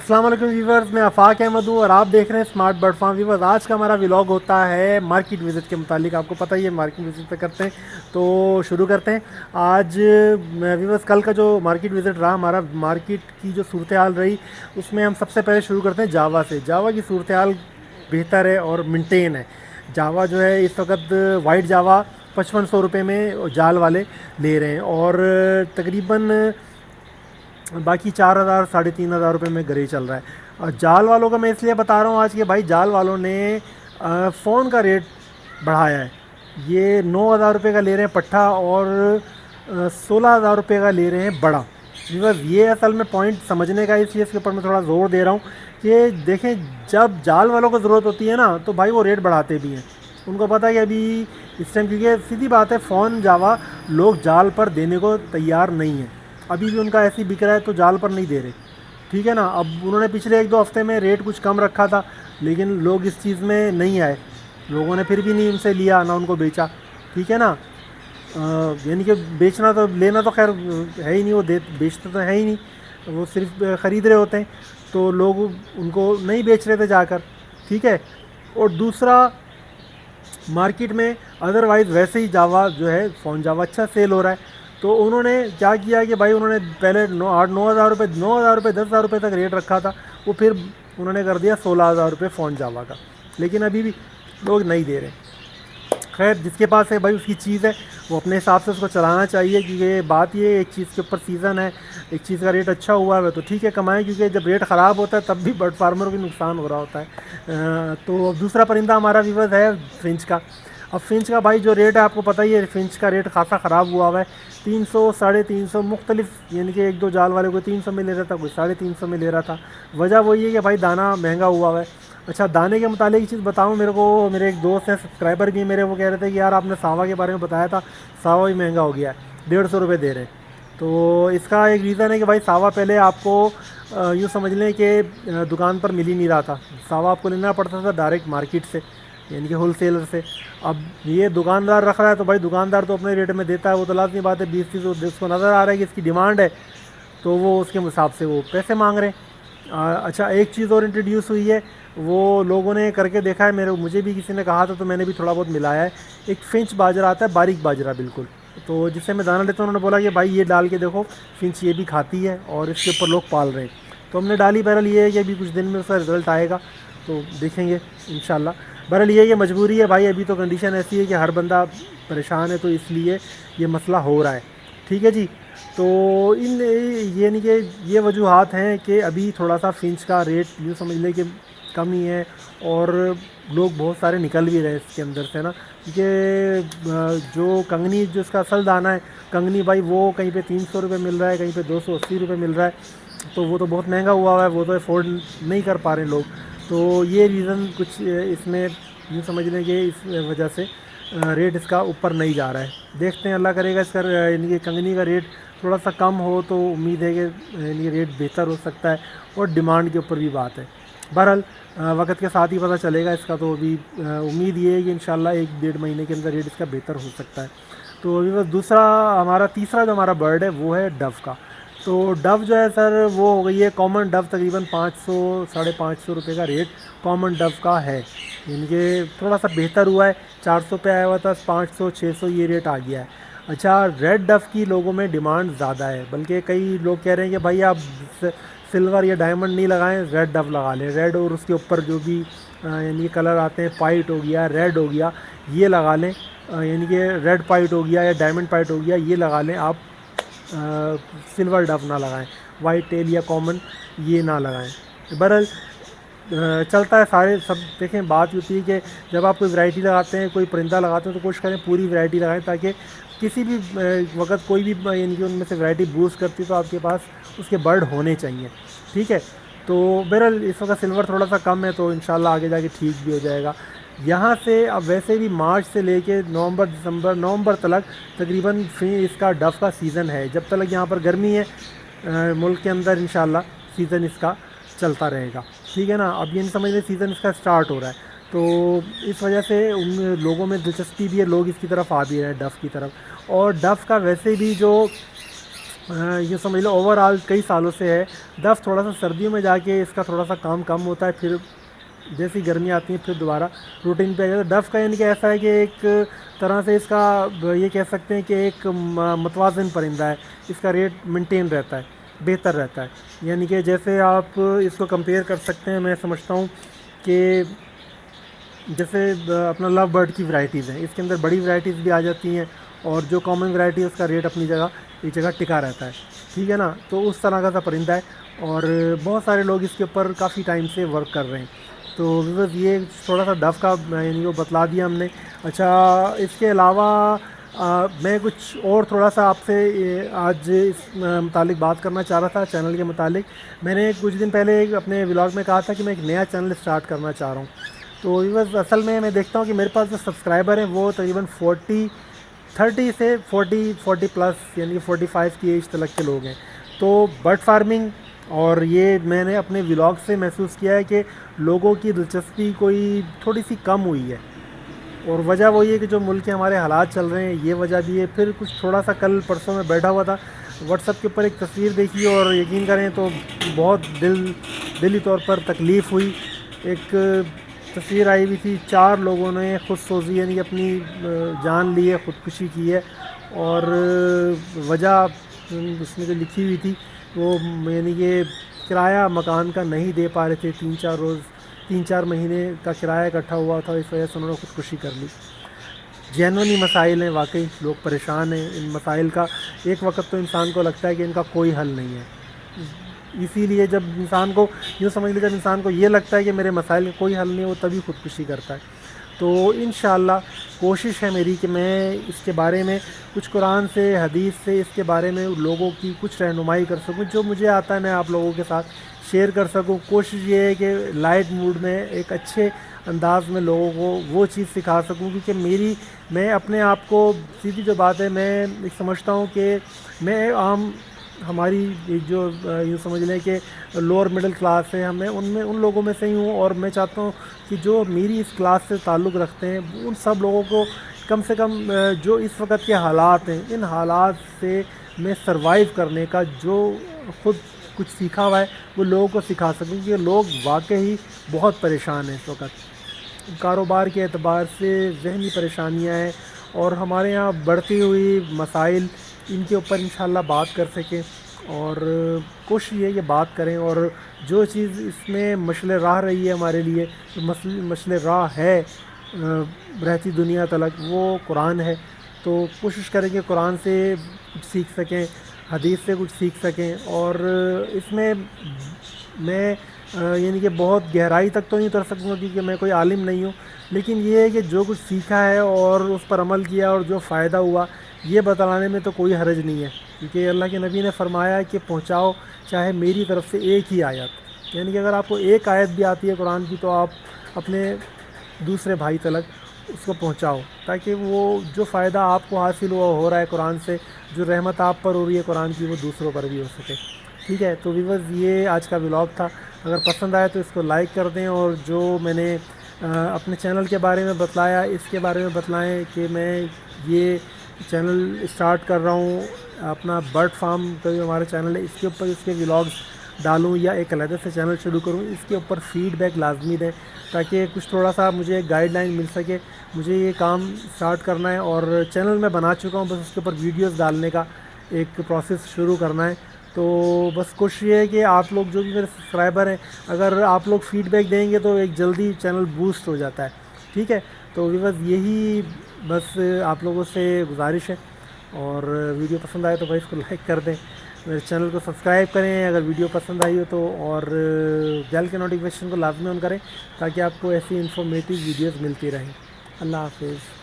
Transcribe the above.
السلام علیکم ویورز، میں آفاق احمد ہوں اور آپ دیکھ رہے ہیں اسمارٹ برڈ فارم. ویورز، آج کا ہمارا ولاگ ہوتا ہے مارکیٹ وزٹ کے متعلق. آپ کو پتہ ہی ہے مارکیٹ وزٹ پہ کرتے ہیں تو شروع کرتے ہیں. آج ویورز کل کا جو مارکیٹ وزٹ رہا ہمارا، مارکیٹ کی جو صورتحال رہی اس میں ہم سب سے پہلے شروع کرتے ہیں جاوا سے. جاوا کی صورتحال بہتر ہے اور مینٹین ہے. جاوا جو ہے اس وقت وائٹ جاوا 5500 روپے میں جال والے لے رہے ہیں اور تقریباً باقی 4000 3500 روپے میں گرے چل رہا ہے. اور جال والوں کا میں اس لیے بتا رہا ہوں آج کہ بھائی جال والوں نے فون کا ریٹ بڑھایا ہے. یہ 9000 روپے کا لے رہے ہیں پٹھا اور 16000 روپے کا لے رہے ہیں بڑا. بس یہ اصل میں پوائنٹ سمجھنے کا، اس لیے اس کے اوپر میں تھوڑا زور دے رہا ہوں کہ دیکھیں جب جال والوں کو ضرورت ہوتی ہے نا تو بھائی وہ ریٹ بڑھاتے بھی ہیں. ان کو پتہ ہے کہ ابھی اس ٹائم، کیونکہ سیدھی بات ہے فون جاوا لوگ جال پر دینے کو تیار نہیں ہیں. ابھی بھی ان کا ایسی بک رہا ہے تو جال پر نہیں دے رہے. ٹھیک ہے نا. اب انہوں نے پچھلے 1-2 ہفتے میں ریٹ کچھ کم رکھا تھا لیکن لوگ اس چیز میں نہیں آئے. لوگوں نے پھر بھی نہیں ان سے لیا نہ ان کو بیچا. ٹھیک ہے نا. یعنی کہ بیچنا تو لینا تو خیر ہے ہی نہیں، وہ بیچتے تو ہے ہی نہیں، وہ صرف خرید رہے ہوتے ہیں. تو لوگ ان کو نہیں بیچ رہے تھے جا کر. ٹھیک ہے. اور دوسرا، مارکیٹ میں ادروائز ویسے ہی جاوا جو ہے فون جاوا اچھا سیل ہو رہا ہے. تو انہوں نے کیا کیا کہ بھائی انہوں نے پہلے 9,000 روپے 10,000 روپے تک ریٹ رکھا تھا، وہ پھر انہوں نے کر دیا 16,000 روپے فون جاوا کا. لیکن ابھی بھی لوگ نہیں دے رہے. خیر جس کے پاس ہے بھائی اس کی چیز ہے، وہ اپنے حساب سے اس کو چلانا چاہیے. کیونکہ بات یہ ہے ایک چیز کے اوپر سیزن ہے، ایک چیز کا ریٹ اچھا ہوا ہے تو ٹھیک ہے کمائیں، کیونکہ جب ریٹ خراب ہوتا ہے تب بھی برڈ فارمر کو نقصان ہو رہا ہوتا ہے. تو دوسرا پرندہ ہمارا ویورز ہے فنچ کا. اب فنچ کا بھائی جو ریٹ ہے آپ کو پتہ ہی ہے، فنچ کا ریٹ خاصا خراب ہوا ہوا ہے. 300 350 مختلف، یعنی کہ 1-2 جال والے کوئی 300 میں لے رہا تھا، کوئی 350 میں لے رہا تھا. وجہ وہی ہے کہ بھائی دانہ مہنگا ہوا ہوا ہے. اچھا دانے کے متعلق یہ چیز بتاؤں، میرے ایک دوست ہیں سبسکرائبر بھی ہیں میرے، وہ کہہ رہے تھے کہ یار آپ نے ساوا کے بارے میں بتایا تھا، ساوا بھی مہنگا ہو گیا ہے، 150 روپے دے رہے ہیں. تو اس کا ایک ریزن ہے کہ بھائی ساوا پہلے آپ کو یوں سمجھ لیں کہ دکان پر مل ہی نہیں رہا تھا. ساوا آپ کو لینا پڑتا تھا ڈائریکٹ مارکیٹ سے، یعنی کہ ہول سیلر سے. اب یہ دکاندار رکھ رہا ہے تو بھائی دکاندار تو اپنے ریٹ میں دیتا ہے، وہ تو لازمی بات ہے. 20-30 جس کو نظر آ رہا ہے کہ اس کی ڈیمانڈ ہے تو وہ اس کے حساب سے وہ پیسے مانگ رہے ہیں. اچھا ایک چیز اور انٹروڈیوس ہوئی ہے، وہ لوگوں نے کر کے دیکھا ہے، مجھے بھی کسی نے کہا تھا تو میں نے بھی تھوڑا بہت ملایا ہے. ایک فنچ باجرہ آتا ہے، باریک باجرہ بالکل. تو جس سے میں دانہ لیتا ہوں انہوں نے بولا کہ بھائی یہ ڈال کے دیکھو، فنچ یہ بھی کھاتی ہے اور اس کے اوپر لوگ پال رہے ہیں. تو ہم نے ڈالی. بہرحال یہ ہے کہ ابھی کچھ دن میں اس کا رزلٹ آئے گا تو دیکھیں گے انشاءاللہ. بہرحال یہ مجبوری ہے بھائی، ابھی تو کنڈیشن ایسی ہے کہ ہر بندہ پریشان ہے تو اس لیے یہ مسئلہ ہو رہا ہے. ٹھیک ہے جی. تو یعنی کہ یہ وجوہات ہیں کہ ابھی تھوڑا سا فنچ کا ریٹ یوں سمجھ لیں کہ کم ہی ہے اور لوگ بہت سارے نکل بھی رہے اس کے اندر سے نا. کیونکہ جو کنگنی، جو اس کا اصل دانہ ہے کنگنی بھائی، وہ کہیں پہ 300 روپے مل رہا ہے، کہیں پہ 280 روپے مل رہا ہے. تو وہ تو بہت مہنگا ہوا ہے، وہ تو افورڈ نہیں کر پا رہے لوگ. تو یہ ریزن کچھ اس میں یوں سمجھ لیں کہ اس وجہ سے ریٹ اس کا اوپر نہیں جا رہا ہے. دیکھتے ہیں اللہ کرے گا اس کا یعنی کہ کنگنی کا ریٹ تھوڑا سا کم ہو تو امید ہے کہ یعنی ریٹ بہتر ہو سکتا ہے. اور ڈیمانڈ کے اوپر بھی بات ہے. بہرحال وقت کے ساتھ ہی پتہ چلے گا اس کا. تو ابھی امید یہ ہے کہ انشاءاللہ 1-1.5 مہینے کے اندر ریٹ اس کا بہتر ہو سکتا ہے. تو ابھی بس تیسرا جو ہمارا برڈ ہے وہ ہے ڈو کا. تو ڈو جو ہے سر وہ ہو گئی ہے کامن ڈو، تقریباً 500 550 روپے کا ریٹ کامن ڈو کا ہے. یعنی کہ تھوڑا سا بہتر ہوا ہے. 400 پہ آیا ہوا تھا، 500 600 یہ ریٹ آ گیا ہے. اچھا ریڈ ڈو کی لوگوں میں ڈیمانڈ زیادہ ہے، بلکہ کئی لوگ کہہ رہے ہیں کہ بھائی آپ سلور یا ڈائمنڈ نہیں لگائیں، ریڈ ڈو لگا لیں. ریڈ اور اس کے اوپر جو بھی یعنی کلر آتے ہیں، پائٹ ہو گیا، ریڈ ہو گیا، یہ لگا لیں. یعنی کہ ریڈ پائٹ ہو گیا یا ڈائمنڈ پائٹ ہو گیا، یہ لگا لیں آپ. سلور ڈو نہ لگائیں، وائٹ ٹیل یا کامن یہ نہ لگائیں. بہرحال چلتا ہے سارے سب. دیکھیں بات ہوتی ہے کہ جب آپ کوئی ورائٹی لگاتے ہیں، کوئی پرندہ لگاتے ہیں تو کوشش کریں پوری ورائٹی لگائیں، تاکہ کسی بھی وقت کوئی بھی یعنی کہ ان میں سے ورائٹی بوسٹ کرتی تو آپ کے پاس اس کے برڈ ہونے چاہیے. ٹھیک ہے. تو بہرحال اس وقت سلور تھوڑا سا کم ہے تو انشاءاللہ آگے جا کے ٹھیک بھی ہو جائے گا. یہاں سے اب ویسے بھی مارچ سے لے کے نومبر تلک تقریباً اس کا ڈو کا سیزن ہے. جب تک یہاں پر گرمی ہے ملک کے اندر انشاءاللہ سیزن اس کا چلتا رہے گا. ٹھیک ہے نا. اب یہ نہیں سمجھ لیں سیزن اس کا سٹارٹ ہو رہا ہے تو اس وجہ سے ان لوگوں میں دلچسپی بھی ہے، لوگ اس کی طرف آ بھی رہے ہیں ڈو کی طرف. اور ڈو کا ویسے بھی جو یہ سمجھ لو اوور آل کئی سالوں سے ہے. دف تھوڑا سا سردیوں میں جا کے اس کا تھوڑا سا کام کم ہوتا ہے, پھر جیسی گرمیاں آتی ہیں پھر دوبارہ روٹین پہ آ جاتا ہے. ڈف کا یعنی کہ ایسا ہے کہ ایک طرح سے اس کا یہ کہہ سکتے ہیں کہ ایک متوازن پرندہ ہے, اس کا ریٹ مینٹین رہتا ہے, بہتر رہتا ہے. یعنی کہ جیسے آپ اس کو کمپیئر کر سکتے ہیں, میں سمجھتا ہوں کہ جیسے اپنا لو برڈ کی ورائٹیز ہیں, اس کے اندر بڑی ورائٹیز بھی آ جاتی ہیں, اور جو کامن ورائٹی ہے اس کا ریٹ اپنی جگہ ایک جگہ ٹکا رہتا ہے, ٹھیک ہے نا. تو اس طرح کا سا پرندہ ہے, اور بہت سارے لوگ اس کے اوپر کافی ٹائم سے ورک کر رہے ہیں. تو بس یہ تھوڑا سا ڈف کا یعنی وہ بتلا دیا ہم نے. اچھا, اس کے علاوہ میں کچھ اور تھوڑا سا آپ سے آج اس متعلق بات کرنا چاہ رہا تھا, چینل کے متعلق. میں نے کچھ دن پہلے اپنے ولاگ میں کہا تھا کہ میں ایک نیا چینل اسٹارٹ کرنا چاہ رہا ہوں. تو بس اصل میں دیکھتا ہوں کہ میرے پاس جو سبسکرائبر ہیں وہ تقریباً 30 سے 40 پلس یعنی کہ 45 کی ایج تلک کے لوگ ہیں. تو برڈ فارمنگ اور یہ میں نے اپنے ولاگ سے محسوس کیا ہے کہ لوگوں کی دلچسپی کوئی تھوڑی سی کم ہوئی ہے, اور وجہ وہی ہے کہ جو ملک کے ہمارے حالات چل رہے ہیں, یہ وجہ بھی ہے. پھر کچھ تھوڑا سا کل پرسوں میں بیٹھا ہوا تھا, واٹس ایپ کے اوپر ایک تصویر دیکھی اور یقین کریں تو بہت دلی طور پر تکلیف ہوئی. ایک تصویر آئی ہوئی تھی, 4 لوگوں نے خود سوزی یعنی کہ اپنی جان لی ہے, خودکشی کی ہے, اور وجہ اس میں جو لکھی ہوئی تھی وہ یعنی کہ کرایہ مکان کا نہیں دے پا رہے تھے. 3-4 مہینے کا کرایہ اکٹھا ہوا تھا, اس وجہ سے انہوں نے خودکشی کر لی. جینونی مسائل ہیں, واقعی لوگ پریشان ہیں ان مسائل کا. ایک وقت تو انسان کو لگتا ہے کہ ان کا کوئی حل نہیں ہے. اسی لیے جب انسان کو یوں سمجھ لیں, جب انسان کو یہ لگتا ہے کہ میرے مسائل کا کوئی حل نہیں ہے, وہ تبھی خودکشی کرتا ہے. تو انشاءاللہ کوشش ہے میری کہ میں اس کے بارے میں کچھ قرآن سے, حدیث سے اس کے بارے میں لوگوں کی کچھ رہنمائی کر سکوں. جو مجھے آتا ہے میں آپ لوگوں کے ساتھ شیئر کر سکوں. کوشش یہ ہے کہ لائٹ موڈ میں ایک اچھے انداز میں لوگوں کو وہ چیز سکھا سکوں, کیونکہ میں اپنے آپ کو, سیدھی جو بات ہے, میں سمجھتا ہوں کہ میں ہماری جو یوں سمجھ لیں کہ لوور مڈل کلاس ہے, ان لوگوں میں سے ہی ہوں. اور میں چاہتا ہوں کہ جو میری اس کلاس سے تعلق رکھتے ہیں ان سب لوگوں کو کم سے کم جو اس وقت کے حالات ہیں, ان حالات سے میں سروائیو کرنے کا جو خود کچھ سیکھا ہوا ہے وہ لوگوں کو سکھا سکوں, کیونکہ لوگ واقعی بہت پریشان ہیں اس وقت. کاروبار کے اعتبار سے ذہنی پریشانیاں ہیں, اور ہمارے یہاں بڑھتی ہوئی مسائل, ان کے اوپر انشاءاللہ بات کر سکیں. اور کوشش یہ کہ بات کریں, اور جو چیز اس میں مشعل راہ رہی ہے ہمارے لیے, مشعل راہ ہے رہتی دنیا تلک, وہ قرآن ہے. تو کوشش کریں کہ قرآن سے کچھ سیکھ سکیں, حدیث سے کچھ سیکھ سکیں. اور اس میں میں یعنی کہ بہت گہرائی تک تو نہیں اتر سکوں گا کیونکہ میں کوئی عالم نہیں ہوں, لیکن یہ ہے کہ جو کچھ سیکھا ہے اور اس پر عمل کیا اور جو فائدہ ہوا, یہ بتلانے میں تو کوئی حرج نہیں ہے. کیونکہ اللہ کے نبی نے فرمایا کہ پہنچاؤ چاہے میری طرف سے ایک ہی آیت, یعنی کہ اگر آپ کو ایک آیت بھی آتی ہے قرآن کی تو آپ اپنے دوسرے بھائی تلک اس کو پہنچاؤ, تاکہ وہ جو فائدہ آپ کو حاصل ہو رہا ہے قرآن سے, جو رحمت آپ پر ہو رہی ہے قرآن کی, وہ دوسروں پر بھی ہو سکے. ٹھیک ہے, تو ویورز یہ آج کا ولاگ تھا. اگر پسند آئے تو اس کو لائک کر دیں, اور جو میں نے اپنے چینل کے بارے میں بتلایا اس کے بارے میں بتلائیں کہ میں یہ چینل اسٹارٹ کر رہا ہوں اپنا برڈ فارم کا جو ہمارا چینل ہے اس کے اوپر اس کے ولاگز ڈالوں, یا ایک علیحدہ سے چینل شروع کروں. اس کے اوپر فیڈ بیک لازمی دیں تاکہ کچھ تھوڑا سا مجھے گائیڈ لائن مل سکے. مجھے یہ کام اسٹارٹ کرنا ہے, اور چینل میں بنا چکا ہوں, بس اس کے اوپر ویڈیوز ڈالنے کا ایک پروسیس شروع کرنا ہے. تو بس کوشش یہ ہے کہ آپ لوگ جو بھی میرے سبسکرائبر ہیں, اگر آپ لوگ فیڈ بیک دیں گے تو ایک جلدی چینل بوسٹ ہو جاتا ہے. ٹھیک ہے, تو بس یہی بس آپ لوگوں سے گزارش ہے. اور ویڈیو پسند آئے تو بھائی اس کو لائک کر دیں, میرے چینل کو سبسکرائب کریں اگر ویڈیو پسند آئی ہو تو, اور بیل کے نوٹیفیکیشن کو لازمی آن کریں تاکہ آپ کو ایسی انفارمیٹیو ویڈیوز ملتی رہیں. اللہ حافظ.